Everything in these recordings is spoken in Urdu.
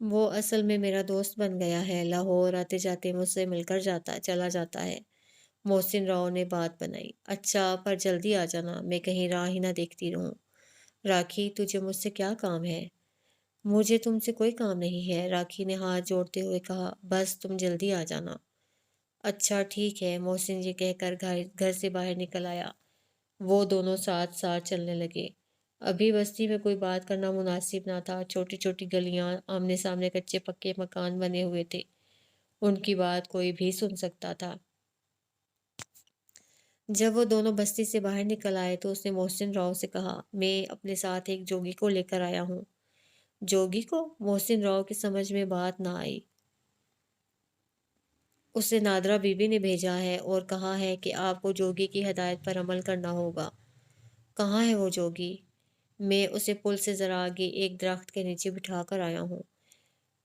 وہ اصل میں میرا دوست بن گیا ہے، لاہور آتے جاتے مجھ سے مل کر چلا جاتا ہے۔ محسن راؤ نے بات بنائی۔ اچھا پر جلدی آ جانا، میں کہیں راہ ہی نہ دیکھتی رہوں۔ راکھی تجھے مجھ سے کیا کام ہے؟ مجھے تم سے کوئی کام نہیں ہے، راکھی نے ہاتھ جوڑتے ہوئے کہا، بس تم جلدی آ جانا۔ اچھا ٹھیک ہے، محسن یہ کہہ کر گھر سے باہر نکل آیا۔ وہ دونوں ساتھ ساتھ چلنے لگے۔ ابھی بستی میں کوئی بات کرنا مناسب نہ تھا، چھوٹی چھوٹی گلیاں، آمنے سامنے کچے پکے مکان بنے ہوئے تھے، ان کی بات کوئی بھی سن سکتا تھا۔ جب وہ دونوں بستی سے باہر نکل آئے تو اس نے محسن راؤ سے کہا، میں اپنے ساتھ ایک جوگی کو لے کر آیا ہوں۔ جوگی کو؟ محسن راؤ کی سمجھ میں بات نہ آئی۔ اسے نادرا بی بی نے بھیجا ہے اور کہا ہے کہ آپ کو جوگی کی ہدایت پر عمل کرنا ہوگا۔ کہاں ہے وہ جوگی؟ میں اسے پل سے ذرا آگے ایک درخت کے نیچے بٹھا کر آیا ہوں۔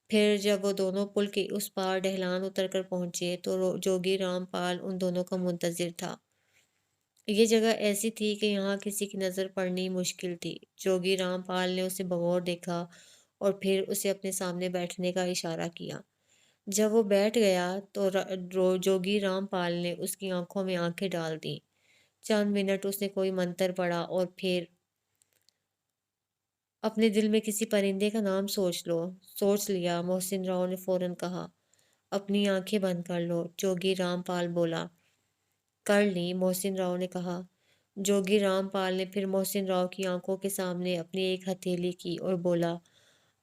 پھر جب وہ دونوں پل کے اس پار ڈھلان اتر کر پہنچے تو جوگی رام پال ان دونوں کا منتظر تھا۔ یہ جگہ ایسی تھی کہ یہاں کسی کی نظر پڑنی مشکل تھی۔ جوگی رام پال نے اسے بغور دیکھا اور پھر اسے اپنے سامنے بیٹھنے کا اشارہ کیا۔ جب وہ بیٹھ گیا تو جوگی رام پال نے اس کی آنکھوں میں آنکھیں ڈال دیں۔ چند منٹ اس نے کوئی منتر پڑھا اور پھر اپنے دل میں کسی پرندے کا نام سوچ لیا۔ محسن راؤ نے فوراً کہا، اپنی آنکھیں بند کر لو۔ جوگی رام پال بولا۔ کر لی، محسن راؤ نے کہا۔ جوگی رام پال نے پھر محسن راؤ کی آنکھوں کے سامنے اپنی ایک ہتھیلی کی اور بولا،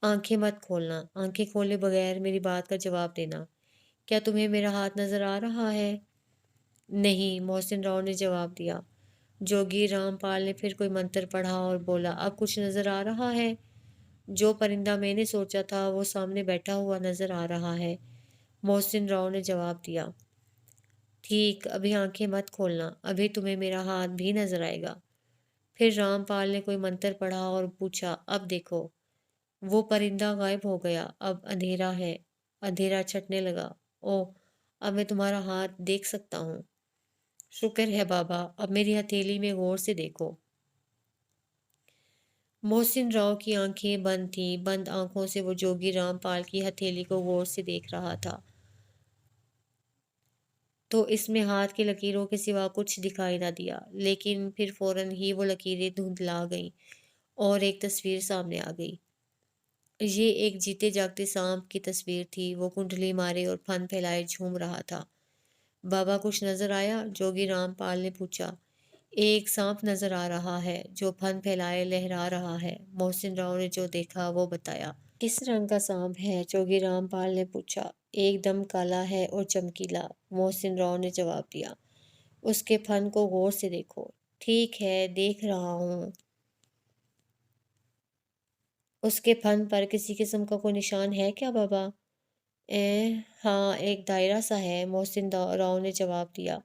آنکھیں مت کھولنا، آنکھیں کھولے بغیر میری بات کا جواب دینا۔ کیا تمہیں میرا ہاتھ نظر آ رہا ہے؟ نہیں، محسن راؤ نے جواب دیا۔ جوگی رام پال نے پھر کوئی منتر پڑھا اور بولا، اب کچھ نظر آ رہا ہے؟ جو پرندہ میں نے سوچا تھا وہ سامنے بیٹھا ہوا نظر آ رہا ہے، محسن راؤ نے جواب دیا۔ ٹھیک، ابھی آنکھیں مت کھولنا، ابھی تمہیں میرا ہاتھ بھی نظر آئے گا۔ پھر رام پال نے کوئی منتر پڑھا اور پوچھا، اب دیکھو۔ وہ پرندہ غائب ہو گیا۔ اب اندھیرا ہے، اندھیرا چھٹنے لگا۔ اوہ، اب میں تمہارا ہاتھ دیکھ سکتا ہوں۔ شکر ہے بابا، اب میری ہتھیلی میں غور سے دیکھو۔ محسن راؤ کی آنکھیں بند تھیں، بند آنکھوں سے وہ جوگی رام پال کی ہتھیلی کو غور سے دیکھ رہا تھا تو اس میں ہاتھ کی لکیروں کے سوا کچھ دکھائی نہ دیا، لیکن پھر فوراً ہی وہ لکیریں دھندلا گئیں اور ایک تصویر سامنے آ گئی۔ یہ ایک جیتے جاگتے سانپ کی تصویر تھی، وہ کنڈلی مارے اور پھن پھیلائے جھوم رہا تھا۔ بابا کچھ نظر آیا؟ جوگی رام پال نے پوچھا۔ ایک سانپ نظر آ رہا ہے جو پھن پھیلائے لہرا رہا ہے، محسن راؤ نے جو دیکھا وہ بتایا۔ کس رنگ کا سانپ ہے؟ جوگی رام پال نے پوچھا۔ ایک دم کالا ہے اور چمکیلا، محسن راؤ نے جواب دیا۔ اس کے پھن کو غور سے دیکھو۔ ٹھیک ہے، دیکھ رہا ہوں۔ اس کے پھن پر کسی قسم کا کوئی نشان ہے کیا بابا؟ ہاں، ایک دائرہ سا ہے، محسن راؤ نے جواب دیا۔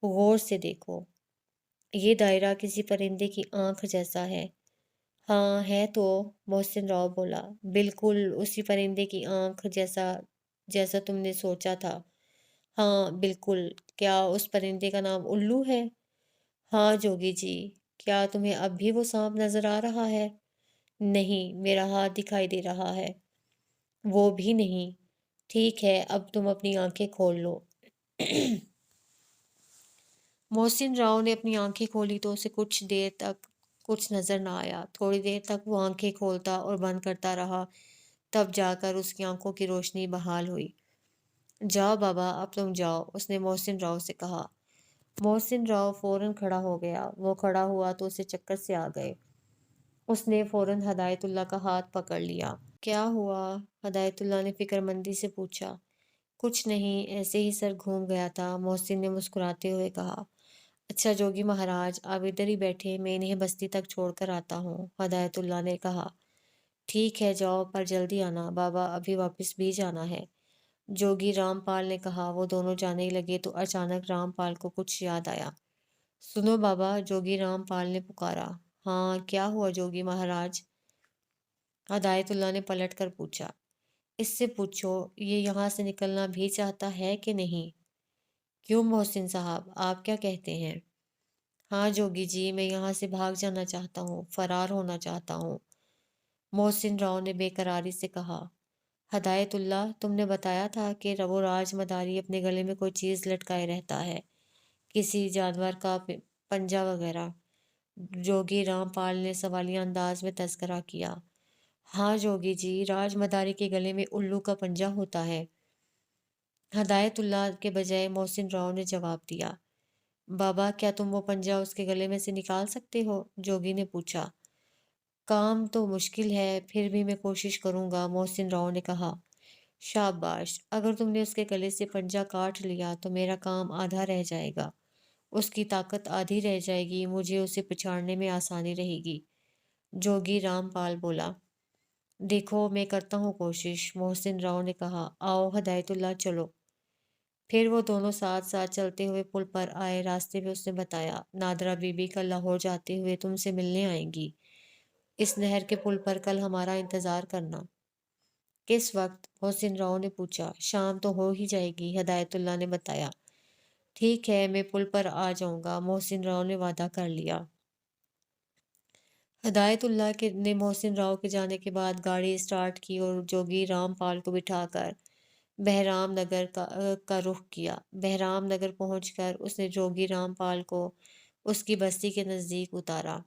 غور سے دیکھو۔ یہ دائرہ کسی پرندے کی آنکھ جیسا ہے۔ ہاں ہے تو، محسن راؤ بولا، بالکل اسی پرندے کی آنکھ جیسا تم نے سوچا تھا۔ ہاں بالکل۔ کیا اس پرندے کا نام الو ہے؟ ہاں جوگی جی۔ کیا تمہیں اب بھی وہ سانپ نظر آ رہا ہے؟ نہیں، میرا ہاتھ دکھائی دے رہا ہے۔ وہ بھی نہیں۔ ٹھیک ہے، اب تم اپنی آنکھیں کھول لو۔ محسن راؤ نے اپنی آنکھیں کھولی تو اسے کچھ دیر تک کچھ نظر نہ آیا۔ تھوڑی دیر تک وہ آنکھیں کھولتا اور بند کرتا رہا، تب جا کر اس کی آنکھوں کی روشنی بحال ہوئی۔ جاؤ بابا، اب تم جاؤ، اس نے محسن راؤ سے کہا۔ محسن راؤ فوراً کھڑا ہو گیا۔ وہ کھڑا ہوا تو اسے چکر سے آ گئے۔ اس نے فوراً ہدایت اللہ کا ہاتھ پکڑ لیا۔ کیا ہوا؟ ہدایت اللہ نے فکر مندی سے پوچھا۔ کچھ نہیں، ایسے ہی سر گھوم گیا تھا، محسن نے مسکراتے ہوئے کہا۔ اچھا جوگی مہاراج، آپ ادھر ہی بیٹھے، میں انہیں بستی تک چھوڑ کر آتا ہوں، ہدایت اللہ نے کہا۔ ٹھیک ہے، جاؤ، پر جلدی آنا، بابا ابھی واپس بھی جانا ہے، جوگی رام پال نے کہا۔ وہ دونوں جانے لگے تو اچانک رام پال کو کچھ یاد آیا۔ سنو بابا، جوگی رام پال نے پکارا۔ ہاں، کیا ہوا جوگی مہاراج؟ ہدایت اللہ نے پلٹ کر پوچھا۔ اس سے پوچھو، یہ یہاں سے نکلنا بھی چاہتا ہے کہ نہیں؟ کیوں محسن صاحب، آپ کیا کہتے ہیں؟ ہاں جوگی جی، میں یہاں سے بھاگ جانا چاہتا ہوں، فرار ہونا چاہتا ہوں، محسن راؤ نے بے قراری سے کہا۔ ہدایت اللہ، تم نے بتایا تھا کہ وہ راج مداری اپنے گلے میں کوئی چیز لٹکائے رہتا ہے، کسی جانور کا پنجہ وغیرہ۔ جوگی رام پال نے سوالیہ انداز میں تذکرہ کیا۔ ہاں جوگی جی، راج مداری کے گلے میں الو کا پنجہ ہوتا ہے، ہدایت اللہ کے بجائے محسن راؤ نے جواب دیا۔ بابا، کیا تم وہ پنجہ اس کے گلے میں سے نکال سکتے ہو؟ جوگی نے پوچھا۔ کام تو مشکل ہے، پھر بھی میں کوشش کروں گا، محسن راؤ نے کہا۔ شاباش، اگر تم نے اس کے گلے سے پنجہ کاٹ لیا تو میرا کام آدھا رہ جائے گا، اس کی طاقت آدھی رہ جائے گی، مجھے اسے پچھاڑنے میں آسانی رہے گی۔ جوگی رام پال بولا۔ دیکھو، میں کرتا ہوں کوشش، محسن راؤ نے کہا۔ آؤ ہدایت اللہ، چلو۔ پھر وہ دونوں ساتھ ساتھ چلتے ہوئے پل پر آئے۔ راستے میں اس نے بتایا، نادرا بی بی کل لاہور جاتے ہوئے تم سے ملنے آئیں گی، اس نہر کے پل پر کل ہمارا انتظار کرنا۔ کس وقت؟ محسن راؤ نے پوچھا۔ شام تو ہو ہی جائے گی، ہدایت اللہ نے بتایا۔ ٹھیک ہے، میں پل پر آ جاؤں گا، محسن راؤ نے وعدہ کر لیا۔ ہدایت اللہ نے محسن راؤ کے جانے کے بعد گاڑی اسٹارٹ کی اور جوگی رام پال کو بٹھا کر بہرام نگر کا رخ کیا۔ بہرام نگر پہنچ کر اس نے جوگی رام پال کو اس کی بستی کے نزدیک اتارا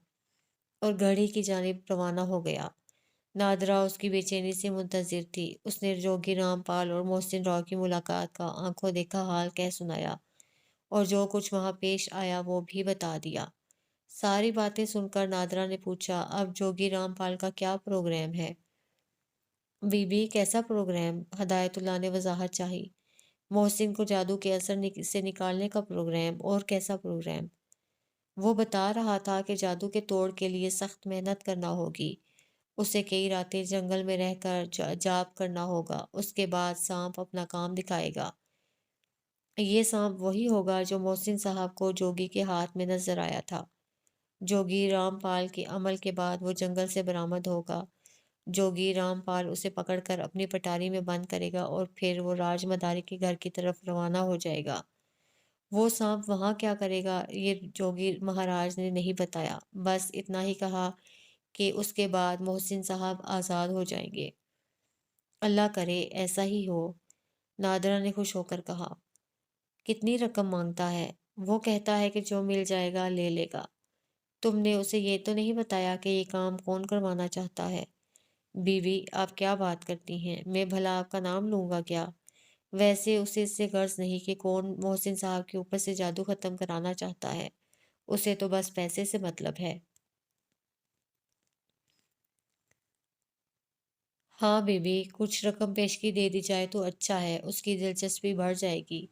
اور گھڑی کی جانب روانہ ہو گیا۔ نادرا اس کی بے چینی سے منتظر تھی۔ اس نے جوگی رام پال اور محسن راؤ کی ملاقات کا آنکھوں دیکھا حال کہہ سنایا اور جو کچھ وہاں پیش آیا وہ بھی بتا دیا۔ ساری باتیں سن کر نادرا نے پوچھا، اب جوگی رام پال کا کیا پروگرام ہے؟ بی بی، کیسا پروگرام؟ ہدایت اللہ نے وضاحت چاہی۔ محسن کو جادو کے اثر سے نکالنے کا پروگرام۔ اور کیسا پروگرام؟ وہ بتا رہا تھا کہ جادو کے توڑ کے لیے سخت محنت کرنا ہوگی، اسے کئی راتیں جنگل میں رہ کر جاپ کرنا ہوگا، اس کے بعد سانپ اپنا کام دکھائے گا۔ یہ سانپ وہی ہوگا جو محسن صاحب کو جوگی کے ہاتھ میں نظر آیا تھا۔ جوگی رام پال کے عمل کے بعد وہ جنگل سے برآمد ہوگا۔ جوگی رام پال اسے پکڑ کر اپنی پٹاری میں بند کرے گا اور پھر وہ راج مداری کے گھر کی طرف روانہ ہو جائے گا۔ وہ سانپ وہاں کیا کرے گا یہ جوگی مہاراج نے نہیں بتایا، بس اتنا ہی کہا کہ اس کے بعد محسن صاحب آزاد ہو جائیں گے۔ اللہ کرے ایسا ہی ہو، نادرا نے خوش ہو کر کہا۔ کتنی رقم مانگتا ہے؟ وہ کہتا ہے کہ جو مل جائے گا لے لے گا۔ تم نے اسے یہ تو نہیں بتایا کہ یہ کام کون کروانا چاہتا ہے؟ بیوی، آپ کیا بات کرتی ہیں، میں بھلا آپ کا نام لوں گا کیا؟ ویسے اسے اس سے غرض نہیں کہ کون محسن صاحب کے اوپر سے جادو ختم کرانا چاہتا ہے، اسے تو بس پیسے سے مطلب ہے۔ ہاں بیوی، کچھ رقم پیشگی دے دی جائے تو اچھا ہے، اس کی دلچسپی بڑھ جائے گی۔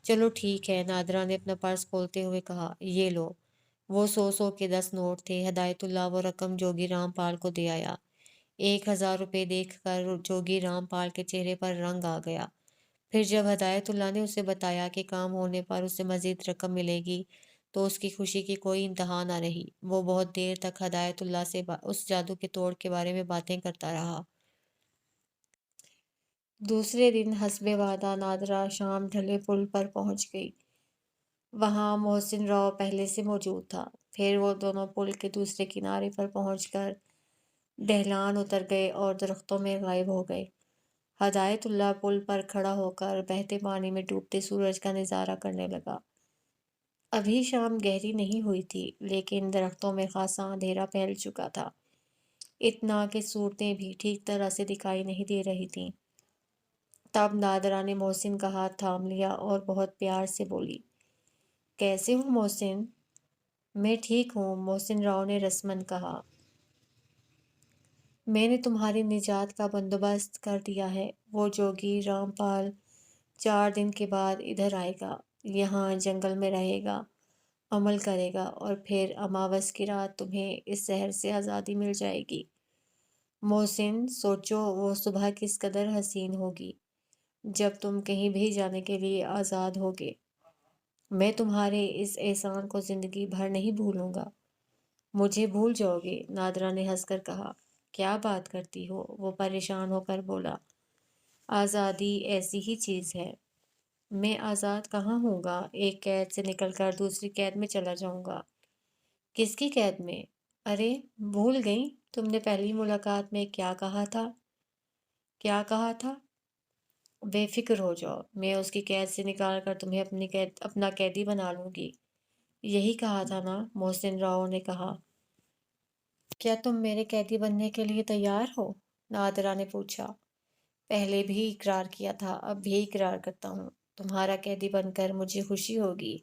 چلو ٹھیک ہے، نادرا نے اپنا پرس کھولتے ہوئے کہا۔ یہ لو۔ وہ 100 کے 10 نوٹ تھے۔ ہدایت اللہ وہ رقم جوگی رام پال کو دے آیا۔ 1000 روپے دیکھ کر جوگی رام پال کے چہرے پر رنگ آ گیا۔ پھر جب ہدایت اللہ نے اسے بتایا کہ کام ہونے پر اسے مزید رقم ملے گی تو اس کی خوشی کی کوئی انتہا نہ رہی۔ وہ بہت دیر تک ہدایت اللہ سے اس جادو کے توڑ کے بارے میں باتیں کرتا رہا۔ دوسرے دن حسب وعدہ نادرا شام ڈھلے پل پر پہنچ گئی۔ وہاں محسن راؤ پہلے سے موجود تھا۔ پھر وہ دونوں پل کے دوسرے کنارے پر پہنچ کر ڈھلان اتر گئے اور درختوں میں غائب ہو گئے۔ ہدایت اللہ پل پر کھڑا ہو کر بہتے پانی میں ڈوبتے سورج کا نظارہ کرنے لگا۔ ابھی شام گہری نہیں ہوئی تھی، لیکن درختوں میں خاصا اندھیرا پھیل چکا تھا، اتنا کہ صورتیں بھی ٹھیک طرح سے دکھائی نہیں دے رہی تھیں۔ تب نادرا نے محسن کا ہاتھ تھام لیا اور بہت پیار سے بولی، کیسے ہو محسن؟ میں ٹھیک ہوں، محسن راؤ نے رسمن کہا۔ میں نے تمہاری نجات کا بندوبست کر دیا ہے۔ وہ جوگی رام پال 4 دن کے بعد ادھر آئے گا، یہاں جنگل میں رہے گا، عمل کرے گا اور پھر اماوس کی رات تمہیں اس زہر سے آزادی مل جائے گی۔ محسن، سوچو وہ صبح کس قدر حسین ہوگی جب تم کہیں بھی جانے کے لیے آزاد ہوگے۔ میں تمہارے اس احسان کو زندگی بھر نہیں بھولوں گا۔ مجھے بھول جاؤ گے؟ نادرا نے ہنس کر کہا۔ کیا بات کرتی ہو؟ وہ پریشان ہو کر بولا۔ آزادی ایسی ہی چیز ہے، میں آزاد کہاں ہوں گا؟ ایک قید سے نکل کر دوسری قید میں چلا جاؤں گا۔ کس کی قید میں؟ ارے بھول گئی، تم نے پہلی ملاقات میں کیا کہا تھا کیا کہا تھا؟ بے فکر ہو جاؤ، میں اس کی قید سے نکال کر تمہیں اپنا قیدی بنا لوں گی۔ یہی کہا تھا نا؟ محسن راؤ نے کہا۔ کیا تم میرے قیدی بننے کے لیے تیار ہو؟ نادرا نے پوچھا۔ پہلے بھی اقرار کیا تھا، اب بھی اقرار کرتا ہوں۔ تمہارا قیدی بن کر مجھے خوشی ہوگی۔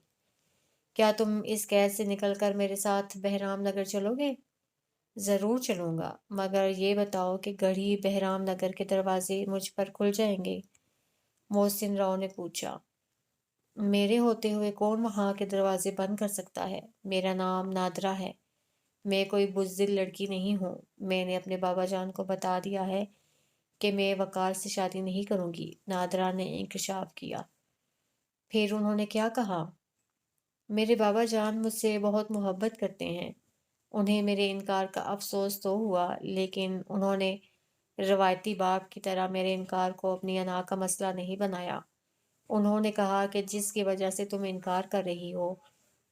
کیا تم اس قید سے نکل کر میرے ساتھ بہرام نگر چلو گے؟ ضرور چلوں گا، مگر یہ بتاؤ کہ گڑھی بہرام نگر کے دروازے مجھ پر کھل جائیں گے؟ محسن راؤ نے پوچھا۔ میرے ہوتے ہوئے کون وہاں کے دروازے بند کر سکتا ہے؟ میرا نام نادرا ہے، میں کوئی بزدل لڑکی نہیں ہوں۔ میں نے اپنے بابا جان کو بتا دیا ہے کہ میں وقار سے شادی نہیں کروں گی، نادرا نے انکشاف کیا۔ پھر انہوں نے کیا کہا؟ میرے بابا جان مجھ سے بہت محبت کرتے ہیں، انہیں میرے انکار کا افسوس تو ہوا، لیکن انہوں نے روایتی باپ کی طرح میرے انکار کو اپنی انا کا مسئلہ نہیں بنایا۔ انہوں نے کہا کہ جس کی وجہ سے تم انکار کر رہی ہو،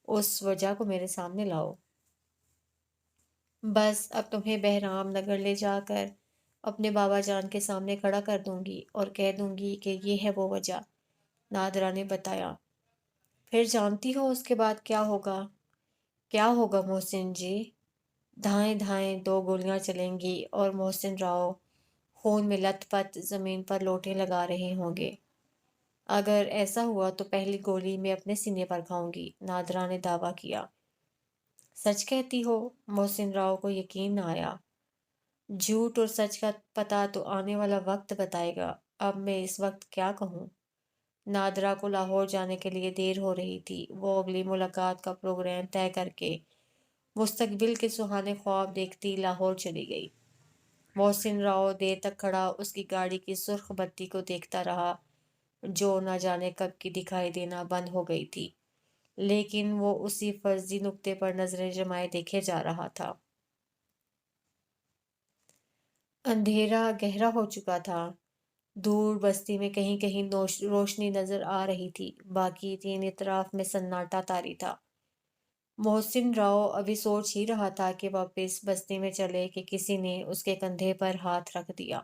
اس وجہ کو میرے سامنے لاؤ۔ بس اب تمہیں بہرام نگر لے جا کر اپنے بابا جان کے سامنے کھڑا کر دوں گی اور کہہ دوں گی کہ یہ ہے وہ وجہ، نادرا نے بتایا۔ پھر جانتی ہو اس کے بعد کیا ہوگا؟ کیا ہوگا محسن جی؟ دھائیں دھائیں 2 گولیاں چلیں گی اور محسن راؤ خون میں لت پت زمین پر لوٹیں لگا رہے ہوں گے۔ اگر ایسا ہوا تو پہلی گولی میں اپنے سینے پر کھاؤں گی، نادرا نے دعویٰ کیا۔ سچ کہتی ہو؟ محسن راؤ کو یقین نہ آیا۔ جھوٹ اور سچ کا پتہ تو آنے والا وقت بتائے گا، اب میں اس وقت کیا کہوں؟ نادرا کو لاہور جانے کے لیے دیر ہو رہی تھی، وہ اگلی ملاقات کا پروگرام طے کر کے مستقبل کے سہانے خواب دیکھتی لاہور چلی گئی۔ محسن راؤ دیر تک کھڑا اس کی گاڑی کی سرخ بتی کو دیکھتا رہا، جو نہ جانے کب کی دکھائی دینا بند ہو گئی تھی، لیکن وہ اسی فرضی نقطے پر نظریں جمائے دیکھے جا رہا تھا۔ اندھیرا گہرا ہو چکا تھا، دور بستی میں کہیں کہیں روشنی نظر آ رہی تھی، باقی 3 اطراف میں سناٹا طاری تھا۔ محسن راؤ ابھی سوچ ہی رہا تھا کہ واپس بستی میں چلے کہ کسی نے اس کے کندھے پر ہاتھ رکھ دیا۔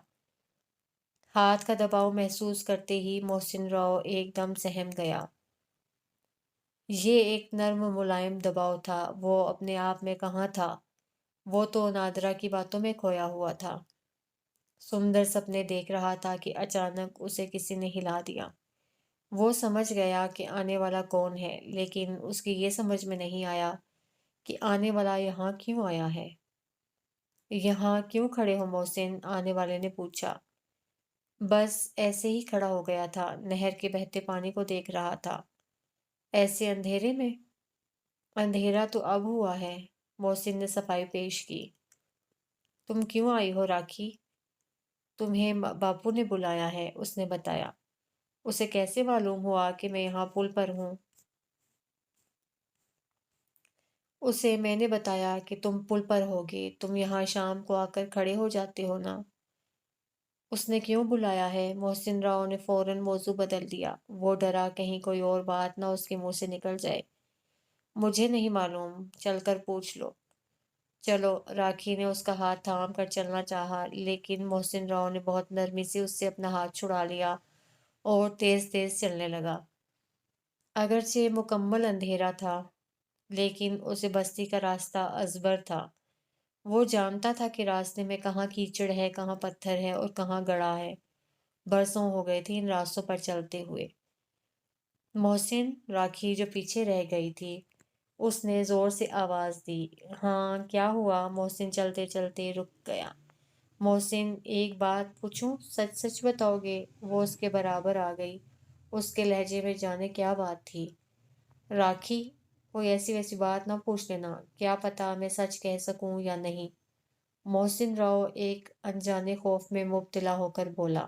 ہاتھ کا دباؤ محسوس کرتے ہی محسن راؤ ایک دم سہم گیا۔ یہ ایک نرم ملائم دباؤ تھا، وہ اپنے آپ میں کہاں تھا؟ وہ تو نادرا کی باتوں میں کھویا ہوا تھا۔ سندر سپنے دیکھ رہا تھا کہ اچانک اسے کسی نے ہلا دیا۔ وہ سمجھ گیا کہ آنے والا کون ہے، لیکن اس کی یہ سمجھ میں نہیں آیا کہ آنے والا یہاں کیوں آیا ہے۔ یہاں کیوں کھڑے ہو محسن؟ آنے والے نے پوچھا۔ بس ایسے ہی کھڑا ہو گیا تھا، نہر کے بہتے پانی کو دیکھ رہا تھا۔ ایسے اندھیرے میں؟ اندھیرا تو اب ہوا ہے، محسن نے صفائی پیش کی۔ تم کیوں آئی ہو راکھی؟ تمہیں باپو نے بلایا ہے، اس نے بتایا۔ اسے کیسے معلوم ہوا کہ میں یہاں پل پر ہوں؟ اسے میں نے بتایا کہ تم پل پر ہوگے، تم یہاں شام کو آ کر کھڑے ہو جاتے ہو نا۔ اس نے کیوں بلایا ہے؟ محسن راؤ نے فوراً موضوع بدل دیا، وہ ڈرا کہیں کوئی اور بات نہ اس کے منہ سے نکل جائے۔ مجھے نہیں معلوم، چل کر پوچھ لو۔ چلو، راکھی نے اس کا ہاتھ تھام کر چلنا چاہا، لیکن محسن راؤ نے بہت نرمی سے اس سے اپنا ہاتھ چھڑا لیا اور تیز تیز چلنے لگا۔ اگرچہ مکمل اندھیرا تھا، لیکن اسے بستی کا راستہ ازبر تھا۔ وہ جانتا تھا کہ راستے میں کہاں کیچڑ ہے، کہاں پتھر ہے اور کہاں گڑھا ہے۔ برسوں ہو گئے تھے ان راستوں پر چلتے ہوئے۔ محسن، راکھی جو پیچھے رہ گئی تھی، اس نے زور سے آواز دی۔ ہاں، کیا ہوا؟ محسن چلتے چلتے رک گیا۔ محسن، ایک بات پوچھوں؟ سچ سچ بتاؤ گے؟ وہ اس کے برابر آ گئی۔ اس کے لہجے میں جانے کیا بات تھی۔ راکھی، کوئی ایسی ویسی بات نہ پوچھ لینا، کیا پتا میں سچ کہہ سکوں یا نہیں۔ محسن راؤ ایک انجانے خوف میں مبتلا ہو کر بولا۔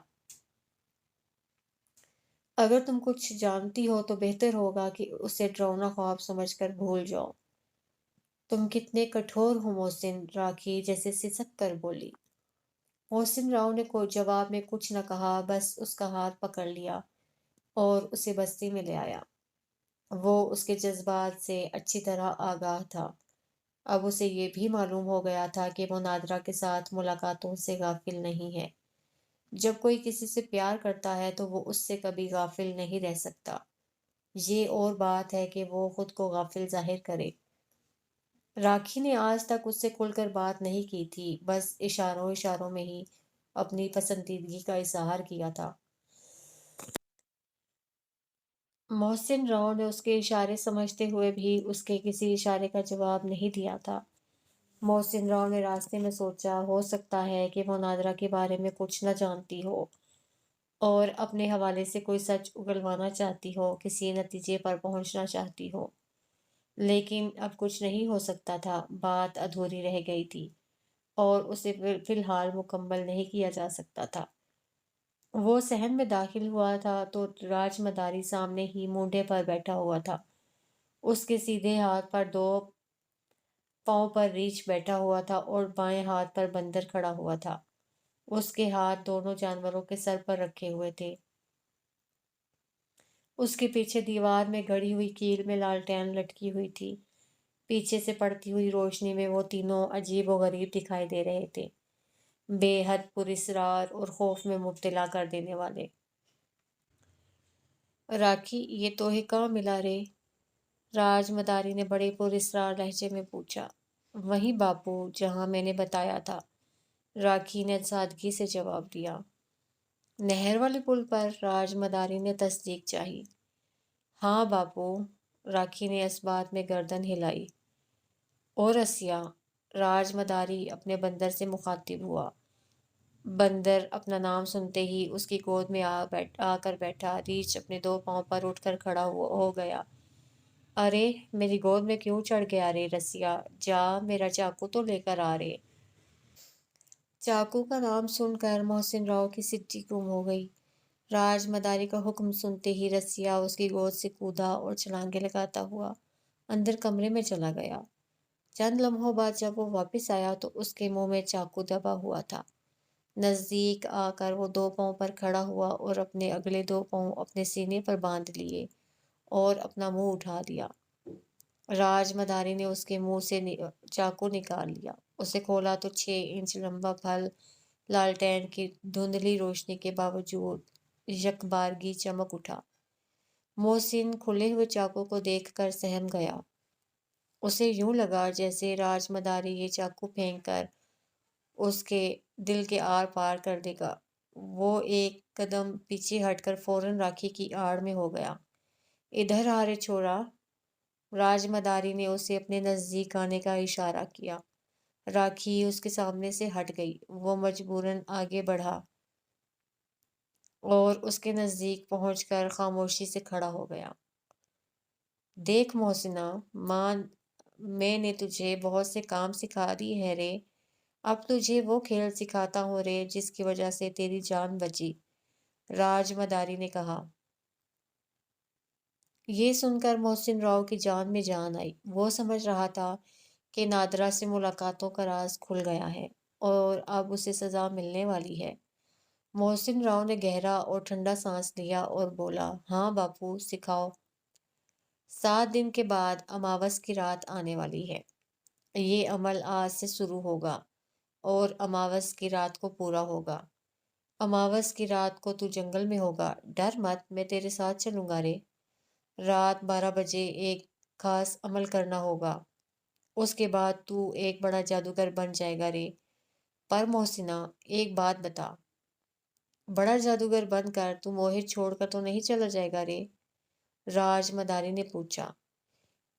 اگر تم کچھ جانتی ہو تو بہتر ہوگا کہ اسے ڈراؤنا خواب سمجھ کر بھول جاؤ۔ تم کتنے کٹھور ہو محسن، راکھی جیسے سسک کر بولی۔ محسن راؤ نے کوئی جواب میں کچھ نہ کہا، بس اس کا ہاتھ پکڑ لیا اور اسے بستی میں لے آیا۔ وہ اس کے جذبات سے اچھی طرح آگاہ تھا۔ اب اسے یہ بھی معلوم ہو گیا تھا کہ وہ نادرا کے ساتھ ملاقاتوں سے غافل نہیں ہے۔ جب کوئی کسی سے پیار کرتا ہے تو وہ اس سے کبھی غافل نہیں رہ سکتا۔ یہ اور بات ہے کہ وہ خود کو غافل ظاہر کرے۔ راکھی نے آج تک اس سے کھل کر بات نہیں کی تھی، بس اشاروں اشاروں میں ہی اپنی پسندیدگی کا اظہار کیا تھا۔ محسن راؤ نے اس کے اشارے سمجھتے ہوئے بھی اس کے کسی اشارے کا جواب نہیں دیا تھا۔ محسن راؤ نے راستے میں سوچا، ہو سکتا ہے کہ وہ نادرہ کے بارے میں کچھ نہ جانتی ہو اور اپنے حوالے سے کوئی سچ اگلوانا چاہتی ہو، کسی نتیجے پر پہنچنا چاہتی ہو۔ لیکن اب کچھ نہیں ہو سکتا تھا، بات ادھوری رہ گئی تھی اور اسے فی الحال مکمل نہیں کیا جا سکتا تھا۔ وہ صحن میں داخل ہوا تھا تو راج مداری سامنے ہی مونڈے پر بیٹھا ہوا تھا۔ اس کے سیدھے ہاتھ پر دو پاؤں پر ریچھ بیٹھا ہوا تھا اور بائیں ہاتھ پر بندر کھڑا ہوا تھا۔ اس کے ہاتھ دونوں جانوروں کے سر پر رکھے ہوئے تھے۔ اس کے پیچھے دیوار میں گڑی ہوئی کیل میں لالٹین لٹکی ہوئی تھی۔ پیچھے سے پڑتی ہوئی روشنی میں وہ تینوں عجیب و غریب دکھائی دے رہے تھے، بے حد پراسرار اور خوف میں مبتلا کر دینے والے۔ راکھی، یہ توہے کہاں ملا رے؟ راج مداری نے بڑے پراسرار لہجے میں پوچھا۔ وہیں باپو، جہاں میں نے بتایا تھا، راکھی نے سادگی سے جواب دیا۔ نہر والے پل پر؟ راج مداری نے تصدیق چاہی۔ ہاں باپو، راکھی نے اس بات میں گردن ہلائی۔ اور رسیا؟ راج مداری اپنے بندر سے مخاطب ہوا۔ بندر اپنا نام سنتے ہی اس کی گود میں آ کر بیٹھا۔ ریچھ اپنے دو پاؤں پر اٹھ کر کھڑا ہو گیا۔ ارے میری گود میں کیوں چڑھ گیا رے رسیا؟ جا میرا چاقو تو لے کر آ رے۔ چاقو کا نام سن کر محسن راؤ کی سٹی گم ہو گئی۔ راج مداری کا حکم سنتے ہی رسیا اس کی گود سے کودا اور چھلانگیں لگاتا ہوا اندر کمرے میں چلا گیا۔ چند لمحوں بعد جب وہ واپس آیا تو اس کے منہ میں چاقو دبا ہوا تھا۔ نزدیک آ کر وہ دو پاؤں پر کھڑا ہوا اور اپنے اگلے دو پاؤں اپنے سینے پر باندھ لیے اور اپنا منہ اٹھا دیا۔ راج مداری نے اس کے منہ سے چاقو نکال لیا۔ اسے کھولا تو 6 انچ لمبا پھل لالٹین کی دھندلی روشنی کے باوجود یکبارگی چمک اٹھا۔ محسن کھلے ہوئے چاقو کو دیکھ کر سہم گیا۔ اسے یوں لگا جیسے راج مداری یہ چاقو پھینک کر اس کے دل کے آر پار کر دے گا۔ وہ ایک قدم پیچھے ہٹ کر فوراً راکھی کی آڑ میں ہو گیا۔ ادھر آ رے چھوڑا، راج مداری نے اسے اپنے نزدیک آنے کا اشارہ کیا۔ راکھی اس کے سامنے سے ہٹ گئی۔ وہ مجبوراً آگے بڑھا اور اس کے نزدیک پہنچ کر خاموشی سے کھڑا ہو گیا۔ دیکھ محسنہ، میں نے تجھے بہت سے کام سکھا دی ہے رے، اب تجھے وہ کھیل سکھاتا ہوں رے جس کی وجہ سے تیری جان بچی، راج مداری نے کہا۔ یہ سن کر محسن راؤ کی جان میں جان آئی۔ وہ سمجھ رہا تھا کہ نادرہ سے ملاقاتوں کا راز کھل گیا ہے اور اب اسے سزا ملنے والی ہے۔ محسن راؤ نے گہرا اور ٹھنڈا سانس لیا اور بولا، ہاں باپو، سکھاؤ۔ 7 دن کے بعد اماوس کی رات آنے والی ہے۔ یہ عمل آج سے شروع ہوگا اور اماوس کی رات کو پورا ہوگا۔ اماوس کی رات کو تو جنگل میں ہوگا، ڈر مت، میں تیرے ساتھ چلوں گا رے۔ رات 12 بجے ایک خاص عمل کرنا ہوگا، اس کے بعد تو ایک بڑا جادوگر بن جائے گا رے۔ پر محسنہ، ایک بات بتا، بڑا جادوگر بن کر تو موہر چھوڑ کر تو نہیں چلا جائے گا رے؟ راج مداری نے پوچھا۔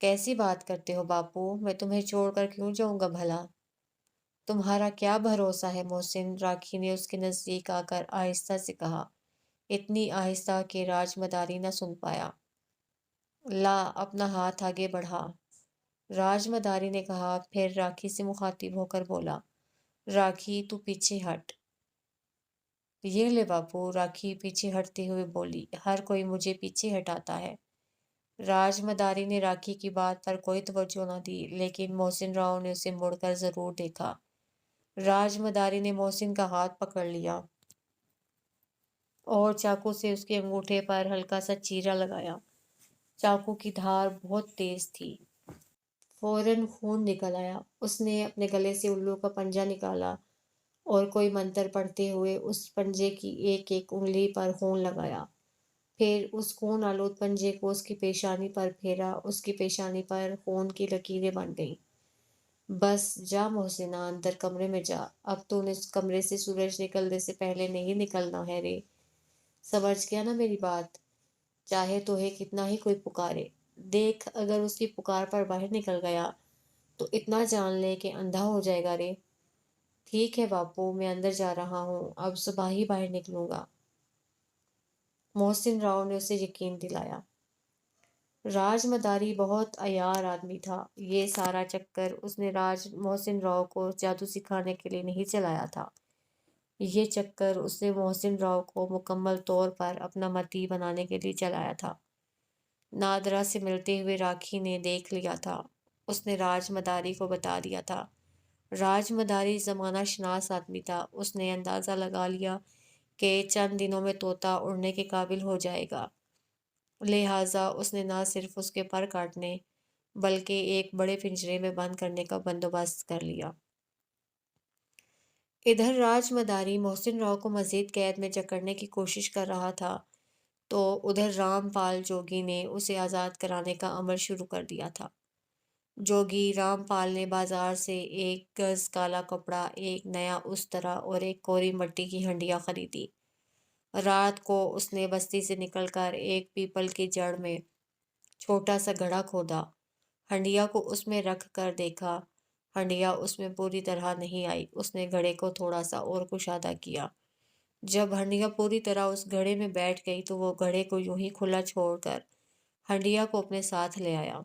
کیسی بات کرتے ہو باپو، میں تمہیں چھوڑ کر کیوں جاؤں گا بھلا؟ تمہارا کیا بھروسہ ہے محسن، راکھی نے اس کے نزدیک آ کر آہستہ سے کہا، اتنی آہستہ کہ راج مداری نہ سن پایا۔ لا اپنا ہاتھ آگے بڑھا، راج مداری نے کہا، پھر راکھی سے مخاطب ہو کر بولا، راکھی تو پیچھے ہٹ۔ یہ لے باپو، راکھی پیچھے ہٹتے ہوئے بولی، ہر کوئی مجھے پیچھے ہٹاتا ہے۔ راج مداری نے راکھی کی بات پر کوئی توجہ نہ دی، لیکن محسن راؤ نے اسے مڑ کر ضرور دیکھا۔ راج مداری نے محسن کا ہاتھ پکڑ لیا اور چاقو سے اس کے انگوٹھے پر ہلکا سا چیرا لگایا۔ چاقو کی دھار بہت تیز تھی۔ فوراً خون نکل آیا۔ اس نے اپنے گلے سے الو کا پنجہ نکالا اور کوئی منتر پڑھتے ہوئے اس پنجے کی ایک ایک انگلی پر خون لگایا۔ پھر اس خون آلود پنجے کو اس کی پیشانی پر پھیرا، اس کی پیشانی پر خون کی لکیریں بن گئیں۔ بس جا محسنہ، اندر کمرے میں جا، اب تو نے اس کمرے سے سورج نکلنے سے پہلے نہیں نکلنا ہے رے۔ سمجھ گیا نا میری بات؟ چاہے تو ہے کتنا ہی کوئی پکارے، دیکھ اگر اس کی پکار پر باہر نکل گیا تو اتنا جان لے کہ اندھا ہو جائے گا رے۔ ٹھیک ہے باپو، میں اندر جا رہا ہوں، اب صبح ہی باہر نکلوں گا۔ محسن راؤ نے اسے یقین دلایا۔ راج مداری بہت عیار آدمی تھا۔ یہ سارا چکر اس نے محسن راؤ کو جادو سکھانے کے لیے نہیں چلایا تھا۔ یہ چکر اس نے محسن راؤ کو مکمل طور پر اپنا متی بنانے کے لیے چلایا تھا۔ نادرا سے ملتے ہوئے راکھی نے دیکھ لیا تھا۔ اس نے راج مداری کو بتا دیا تھا۔ راج مداری زمانہ شناس آدمی تھا۔ اس نے اندازہ لگا لیا کہ چند دنوں میں طوطا اڑنے کے قابل ہو جائے گا، لہٰذا اس نے نہ صرف اس کے پر کاٹنے بلکہ ایک بڑے پنجرے میں بند کرنے کا بندوبست کر لیا۔ ادھر راج مداری محسن راؤ کو مزید قید میں جکڑنے کی کوشش کر رہا تھا تو ادھر رام پال جوگی نے اسے آزاد کرانے کا عمل شروع کر دیا تھا۔ جوگی رام پال نے بازار سے ایک گز کالا کپڑا، ایک نیا استرا اور ایک کوری مٹی کی ہنڈیا خریدی۔ رات کو اس نے بستی سے نکل کر ایک پیپل کی جڑ میں چھوٹا سا گڑھا کھودا، ہنڈیا کو اس میں رکھ کر دیکھا، ہنڈیا اس میں پوری طرح نہیں آئی۔ اس نے گھڑے کو تھوڑا سا اور کشادہ کیا۔ جب ہنڈیا پوری طرح اس گھڑے میں بیٹھ گئی تو وہ گھڑے کو یوں ہی کھلا چھوڑ کر ہنڈیا کو اپنے ساتھ لے آیا۔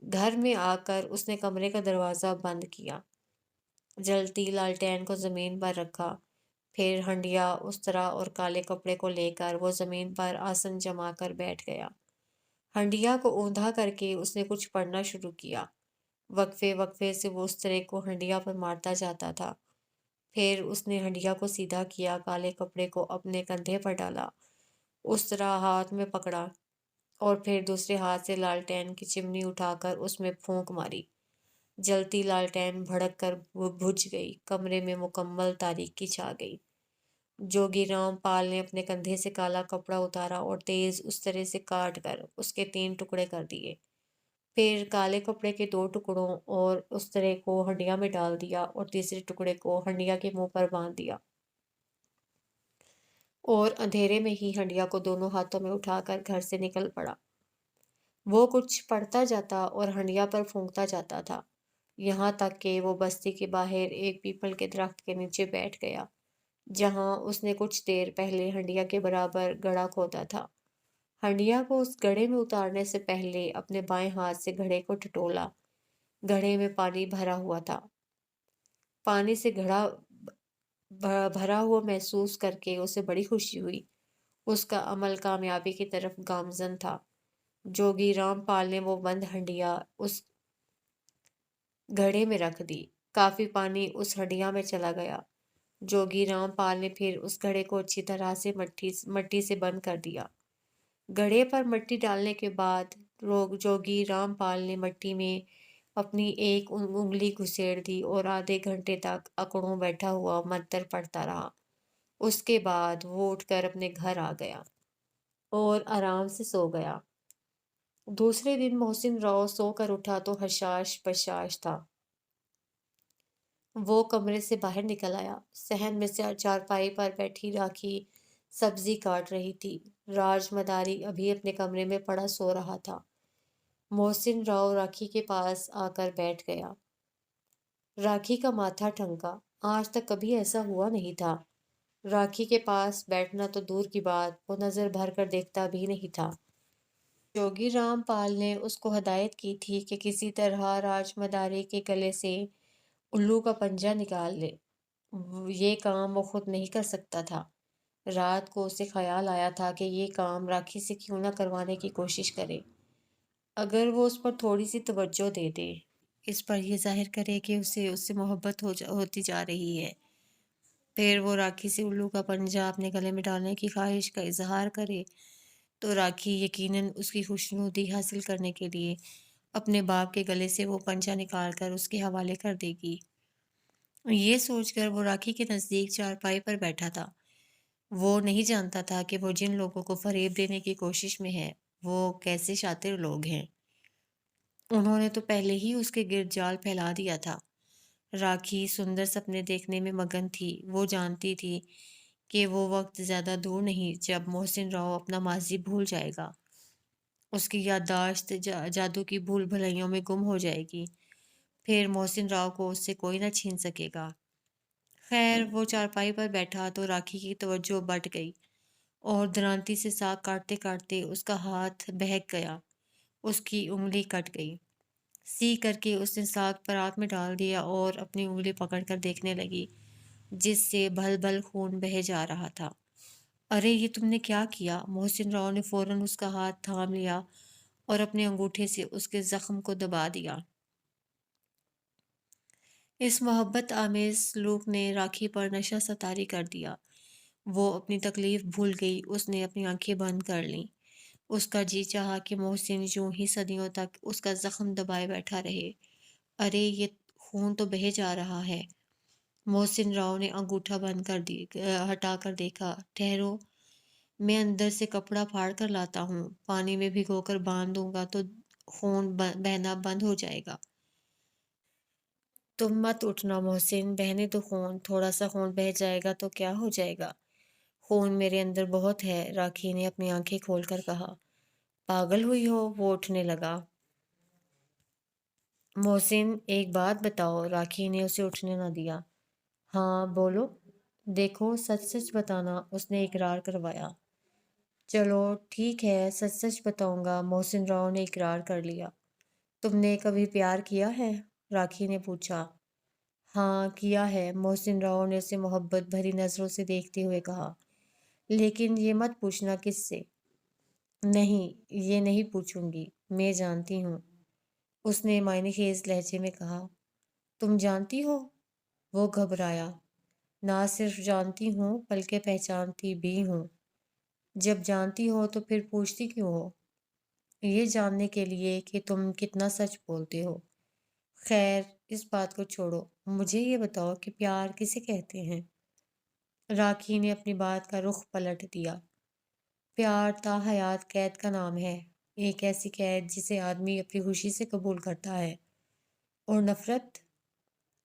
گھر میں آ کر اس نے کمرے کا دروازہ بند کیا، جلتی لالٹین کو زمین پر رکھا، پھر ہنڈیا، استرا اور کالے کپڑے کو لے کر وہ زمین پر آسن جما کر بیٹھ گیا۔ ہنڈیا کو اوندھا کر کے اس نے کچھ پڑھنا شروع کیا۔ وقفے وقفے سے وہ استرے کو ہنڈیا پر مارتا جاتا تھا۔ پھر اس نے ہنڈیا کو سیدھا کیا، کالے کپڑے کو اپنے کندھے پر ڈالا، استرا ہاتھ میں پکڑا اور پھر دوسرے ہاتھ سے لالٹین کی چمنی اٹھا کر اس میں پھونک ماری۔ جلتی لالٹین بھڑک کر بجھ گئی، کمرے میں مکمل تاریکی چھا گئی۔ جوگی رام پال نے اپنے کندھے سے کالا کپڑا اتارا اور تیز استرے سے کاٹ کر اس کے 3 ٹکڑے کر دیے۔ پھر کالے کپڑے کے 2 ٹکڑوں اور استرے کو ہنڈیا میں ڈال دیا اور تیسرے ٹکڑے کو ہنڈیا کے منہ پر باندھ دیا اور اندھیرے میں ہی ہنڈیا کو دونوں ہاتھوں میں اٹھا کر گھر سے نکل پڑا۔ وہ کچھ پڑھتا جاتا اور ہنڈیا پر پھونکتا جاتا تھا، یہاں تک کہ وہ بستی کے باہر ایک پیپل کے درخت کے نیچے بیٹھ گیا، جہاں اس نے کچھ دیر پہلے ہنڈیا کے برابر گڑھا کھودا تھا۔ ہنڈیا کو اس گڑھے میں اتارنے سے پہلے اپنے بائیں ہاتھ سے گھڑے کو ٹٹولا۔ گھڑے میں پانی بھرا ہوا تھا۔ پانی سے گھڑا بھرا ہوا محسوس کر کے اسے بڑی خوشی ہوئی۔ اس کا عمل کامیابی کی طرف گامزن تھا۔ جوگی رام پال نے وہ بند ہنڈیا اس گھڑے میں رکھ دی۔ کافی پانی اس ہنڈیا میں چلا گیا۔ جوگی رام پال نے پھر اس گھڑے کو اچھی طرح سے مٹی سے بند کر دیا۔ گھڑے پر مٹی ڈالنے کے بعد جوگی رام پال نے مٹی میں اپنی ایک انگلی گھسیڑ دی اور آدھے گھنٹے تک اکڑوں بیٹھا ہوا منتر پڑھتا رہا۔ اس کے بعد وہ اٹھ کر اپنے گھر آ گیا اور آرام سے سو گیا۔ دوسرے دن محسن راؤ سو کر اٹھا تو حشاش بشاش تھا۔ وہ کمرے سے باہر نکل آیا۔ صحن میں چارپائی پر بیٹھی راکھی سبزی کاٹ رہی تھی۔ راج مداری ابھی اپنے کمرے میں پڑا سو رہا تھا۔ محسن راؤ راکھی کے پاس آ کر بیٹھ گیا۔ راکھی کا ماتھا ٹھنکا، آج تک کبھی ایسا ہوا نہیں تھا۔ راکھی کے پاس بیٹھنا تو دور کی بات، وہ نظر بھر کر دیکھتا بھی نہیں تھا۔ جوگی رام پال نے اس کو ہدایت کی تھی کہ کسی طرح راج مداری کے گلے سے الو کا پنجہ نکال لے۔ یہ کام وہ خود نہیں کر سکتا تھا۔ رات کو اسے خیال آیا تھا کہ یہ کام راکھی سے کیوں نہ کروانے کی کوشش کرے۔ اگر وہ اس پر تھوڑی سی توجہ دے دے، اس پر یہ ظاہر کرے کہ اسے اس سے محبت ہوتی جا رہی ہے، پھر وہ راکھی سے الو کا پنجہ اپنے گلے میں ڈالنے کی خواہش کا اظہار کرے، تو راکھی یقیناً اس کی خوشنودی حاصل کرنے کے لیے اپنے باپ کے گلے سے وہ پنجہ نکال کر اس کے حوالے کر دے گی۔ یہ سوچ کر وہ راکھی کے نزدیک چارپائی پر بیٹھا تھا۔ وہ نہیں جانتا تھا کہ وہ جن لوگوں کو فریب دینے کی کوشش میں ہے وہ کیسے شاطر لوگ ہیں۔ انہوں نے تو پہلے ہی اس کے گرد جال پھیلا دیا تھا۔ راکھی سندر سپنے دیکھنے میں مگن تھی۔ وہ جانتی تھی کہ وہ وقت زیادہ دور نہیں جب محسن راؤ اپنا ماضی بھول جائے گا۔ اس کی یادداشت جادو کی بھول بھلائیوں میں گم ہو جائے گی۔ پھر محسن راؤ کو اس سے کوئی نہ چھین سکے گا۔ خیر وہ چارپائی پر بیٹھا تو راکھی کی توجہ بٹ گئی اور درانتی سے ساگ کاٹتے کاٹتے اس کا ہاتھ بہک گیا۔ اس کی انگلی کٹ گئی۔ سی کر کے اس نے ساگ پرات میں ڈال دیا اور اپنی انگلی پکڑ کر دیکھنے لگی جس سے بھل بھل خون بہہ جا رہا تھا۔ ارے یہ تم نے کیا کیا؟ محسن راؤ نے فوراً اس کا ہاتھ تھام لیا اور اپنے انگوٹھے سے اس کے زخم کو دبا دیا۔ اس محبت آمیز سلوک نے راکھی پر نشہ ستاری کر دیا۔ وہ اپنی تکلیف بھول گئی۔ اس نے اپنی آنکھیں بند کر لیں۔ اس کا جی چاہا کہ محسن یوں ہی صدیوں تک اس کا زخم دبائے بیٹھا رہے۔ ارے یہ خون تو بہہ جا رہا ہے۔ محسن راؤ نے انگوٹھا بند کر ہٹا کر دیکھا۔ ٹھہرو، میں اندر سے کپڑا پھاڑ کر لاتا ہوں۔ پانی میں بھگو کر باندھ دوں گا تو خون بہنا بند ہو جائے گا۔ تم مت اٹھنا محسن، بہنے تو خون، تھوڑا سا خون بہہ جائے گا تو کیا ہو جائے گا؟ خون میرے اندر بہت ہے، راکھی نے اپنی آنکھیں کھول کر کہا۔ پاگل ہوئی ہو؟ وہ اٹھنے لگا۔ محسن ایک بات بتاؤ، راکھی نے اسے اٹھنے نہ دیا۔ ہاں بولو۔ دیکھو سچ سچ بتانا، اس نے اقرار کروایا۔ چلو ٹھیک ہے، سچ سچ بتاؤں گا، محسن راؤ نے اقرار کر لیا۔ تم نے کبھی پیار کیا ہے؟ راکھی نے پوچھا۔ ہاں کیا ہے، محسن راؤ نے اسے محبت بھری نظروں سے دیکھتے ہوئے کہا۔ لیکن یہ مت پوچھنا کس سے۔ نہیں، یہ نہیں پوچھوں گی، میں جانتی ہوں، اس نے معنی خیز لہجے میں کہا۔ تم جانتی ہو؟ وہ گھبرایا۔ نہ صرف جانتی ہوں بلکہ پہچانتی بھی ہوں۔ جب جانتی ہو تو پھر پوچھتی کیوں ہو؟ یہ جاننے کے لیے کہ تم کتنا سچ بولتے ہو۔ خیر اس بات کو چھوڑو، مجھے یہ بتاؤ کہ پیار کسے کہتے ہیں؟ راکھی نے اپنی بات کا رخ پلٹ دیا۔ پیار تا حیات قید کا نام ہے، ایک ایسی قید جسے آدمی اپنی خوشی سے قبول کرتا ہے۔ اور نفرت؟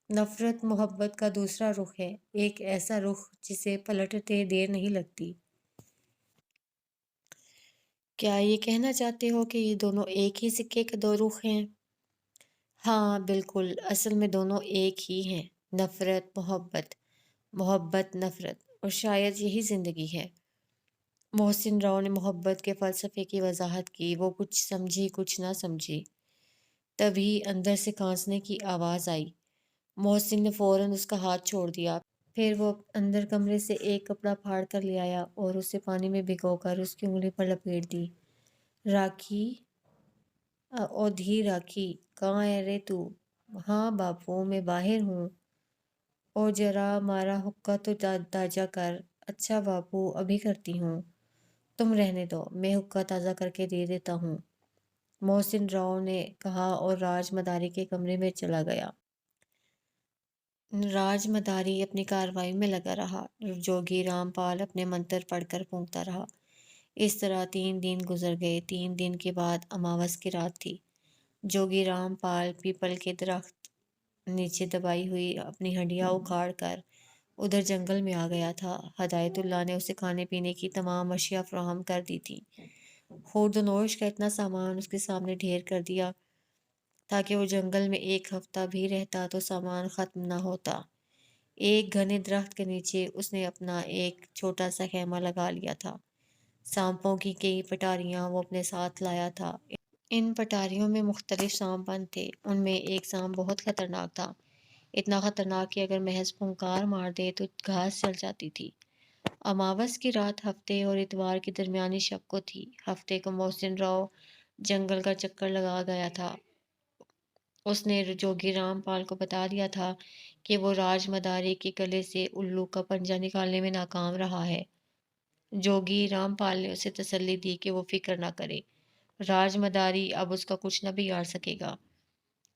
نفرت محبت کا دوسرا رخ ہے، ایک ایسا رخ جسے پلٹتے دیر نہیں لگتی۔ کیا یہ کہنا چاہتے ہو کہ یہ دونوں ایک ہی سکے کے دو رخ ہیں؟ ہاں بالکل، اصل میں دونوں ایک ہی ہیں، نفرت محبت، محبت نفرت، اور شاید یہی زندگی ہے۔ محسن راؤ نے محبت کے فلسفے کی وضاحت کی۔ وہ کچھ سمجھی کچھ نہ سمجھی۔ تبھی اندر سے کھانسنے کی آواز آئی۔ محسن نے فوراً اس کا ہاتھ چھوڑ دیا۔ پھر وہ اندر کمرے سے ایک کپڑا پھاڑ کر لے آیا اور اسے پانی میں بھگو کر اس کی انگلی پر لپیٹ دی۔ راکھی، او دھی راکھی، کہاں ہے رے تو؟ ہاں باپو میں باہر ہوں۔ او ذرا ہمارا حقہ تو تازہ کر۔ اچھا باپو ابھی کرتی ہوں۔ تم رہنے دو، میں حقہ تازہ کر کے دے دیتا ہوں، محسن راؤ نے کہا اور راج مداری کے کمرے میں چلا گیا۔ راج مداری اپنی کارروائی میں لگا رہا۔ جوگی رام پال اپنے منتر پڑھ کر پھونکتا رہا۔ اس طرح 3 دن گزر گئے۔ 3 دن کے بعد اماوس کی رات تھی۔ جوگی رام پال پیپل کے درخت نیچے دبائی ہوئی اپنی ہڈیاں اکھاڑ کر ادھر جنگل میں آ گیا تھا۔ ہدایت اللہ نے اسے کھانے پینے کی تمام اشیاء فراہم کر دی تھی۔ خورد و نوش کا اتنا سامان اس کے سامنے ڈھیر کر دیا تاکہ وہ جنگل میں ایک ہفتہ بھی رہتا تو سامان ختم نہ ہوتا۔ ایک گھنے درخت کے نیچے اس نے اپنا ایک چھوٹا سا خیمہ لگا لیا تھا۔ سانپوں کی کئی پٹاریاں وہ اپنے ساتھ لایا تھا۔ ان پٹاریوں میں مختلف سانپ بند تھے۔ ان میں ایک سانپ بہت خطرناک تھا، اتنا خطرناک کہ اگر محض پھنکار مار دے تو گھاس جل جاتی تھی۔ اماوس کی رات ہفتے اور اتوار کی درمیانی شب کو تھی۔ ہفتے کو محسن راؤ جنگل کا چکر لگا گیا تھا۔ اس نے جوگی رام پال کو بتا دیا تھا کہ وہ راج مداری کے گلے سے الو کا پنجہ نکالنے میں ناکام رہا ہے۔ جوگی رام پال نے اسے تسلی دی کہ وہ فکر نہ کرے، راج مداری اب اس کا کچھ نہ بگاڑ سکے گا۔